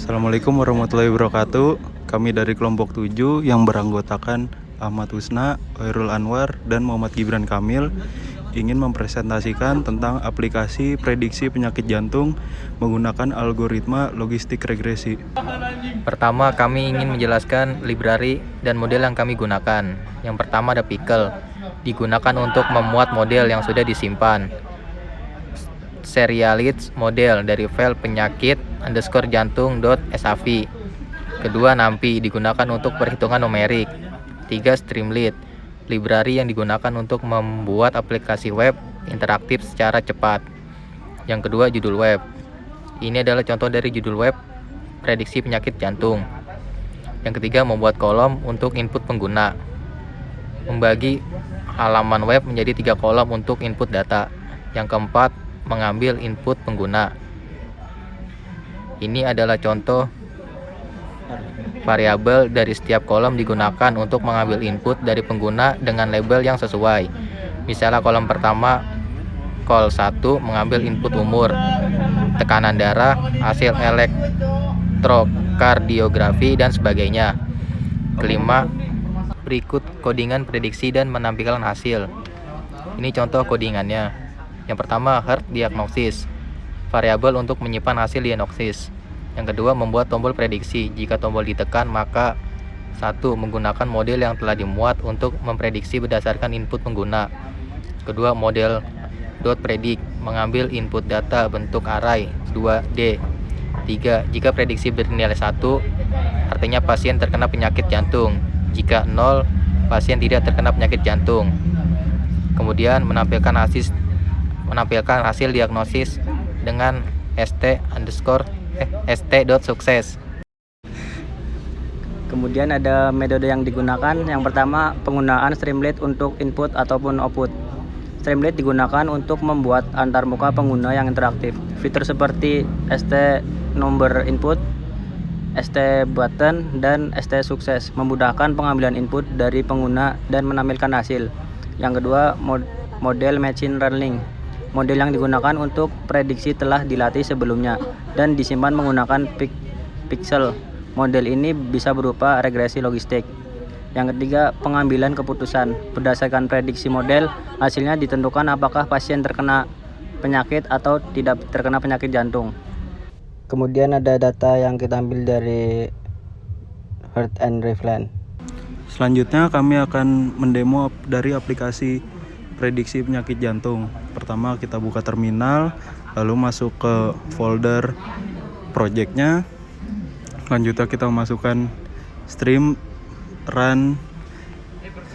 Assalamualaikum warahmatullahi wabarakatuh. Kami dari kelompok 7 yang beranggotakan Ahmad Husna, Khairul Anwar, dan Muhammad Gibran Kamil ingin mempresentasikan tentang aplikasi prediksi penyakit jantung menggunakan algoritma logistik regresi. Pertama, kami ingin menjelaskan library dan model yang kami gunakan. Yang pertama ada Pickle, digunakan untuk memuat model yang sudah disimpan. Serialize model dari file penyakit_jantung.sav. Kedua, NumPy, digunakan untuk perhitungan numerik. 3, Streamlit, library yang digunakan untuk membuat aplikasi web interaktif secara cepat. Yang kedua, judul web. Ini adalah contoh dari judul web prediksi penyakit jantung. Yang ketiga, membuat kolom untuk input pengguna. Membagi halaman web menjadi 3 kolom untuk input data. Yang keempat, mengambil input pengguna. Ini adalah contoh variabel dari setiap kolom digunakan untuk mengambil input dari pengguna dengan label yang sesuai. Misalnya kolom pertama, call 1, mengambil input umur, tekanan darah, hasil elektrokardiografi, dan sebagainya. Kelima, berikut kodingan prediksi dan menampilkan hasil. Ini contoh kodingannya. Yang pertama, heart diagnosis, variabel untuk menyimpan hasil diagnosis. Yang kedua, membuat tombol prediksi. Jika tombol ditekan, maka 1. Menggunakan model yang telah dimuat untuk memprediksi berdasarkan input pengguna. Kedua, model .predict, mengambil input data bentuk array. 2D. 3. Jika prediksi bernilai 1, artinya pasien terkena penyakit jantung. Jika 0, pasien tidak terkena penyakit jantung. Kemudian menampilkan hasil diagnosis dengan st.sukses. Kemudian ada metode yang digunakan. Yang pertama, penggunaan Streamlit untuk input ataupun output. Streamlit digunakan untuk membuat antarmuka pengguna yang interaktif. Fitur seperti st number input, st button, dan st sukses memudahkan pengambilan input dari pengguna dan menampilkan hasil. Yang kedua, model machine learning. Model yang digunakan untuk prediksi telah dilatih sebelumnya dan disimpan menggunakan pixel. Model ini bisa berupa regresi logistik. Yang ketiga, pengambilan keputusan. Berdasarkan prediksi model, hasilnya ditentukan apakah pasien terkena penyakit atau tidak terkena penyakit jantung. Kemudian ada data yang kita ambil dari Heart and Refline. Selanjutnya kami akan mendemo dari aplikasi prediksi penyakit jantung. Pertama, kita buka terminal, lalu masuk ke folder projectnya. Selanjutnya kita masukkan stream run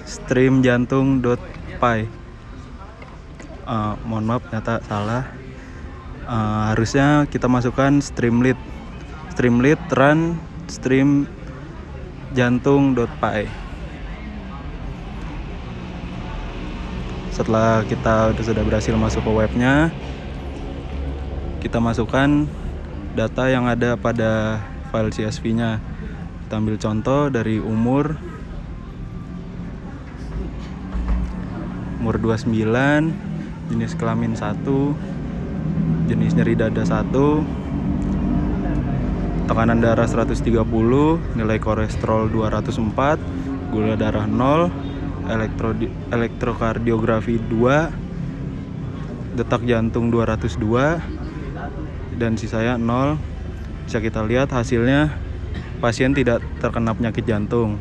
stream jantung.py. Mohon maaf, ternyata salah. Harusnya kita masukkan streamlit run stream jantung.py. Setelah kita sudah berhasil masuk ke webnya, kita masukkan data yang ada pada file CSV-nya. Kita ambil contoh dari umur 29, jenis kelamin 1, jenis nyeri dada 1, tekanan darah 130, nilai kolesterol 204, gula darah 0, elektrokardiografi 2, detak jantung 202, dan sisanya 0. Bisa kita lihat hasilnya pasien tidak terkena penyakit jantung.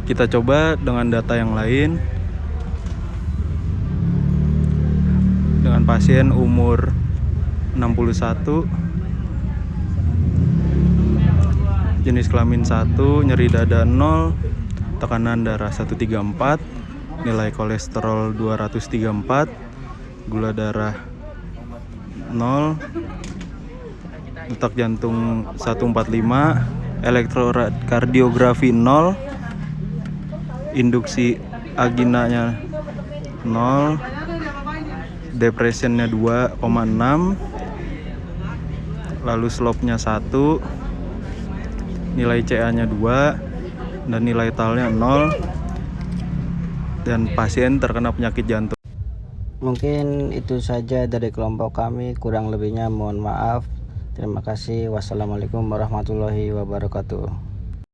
Kita coba dengan data yang lain. Dengan pasien umur 61, jenis kelamin 1, nyeri dada 0, tekanan darah 134, nilai kolesterol 234, gula darah 0, detak jantung 145, elektrokardiografi 0, induksi aginanya 0, depressionnya 2,6, lalu slope-nya 1, nilai CA-nya 2, dan nilai talnya 0, dan pasien terkena penyakit jantung. Mungkin itu saja dari kelompok kami, kurang lebihnya mohon maaf. Terima kasih. Wassalamualaikum warahmatullahi wabarakatuh.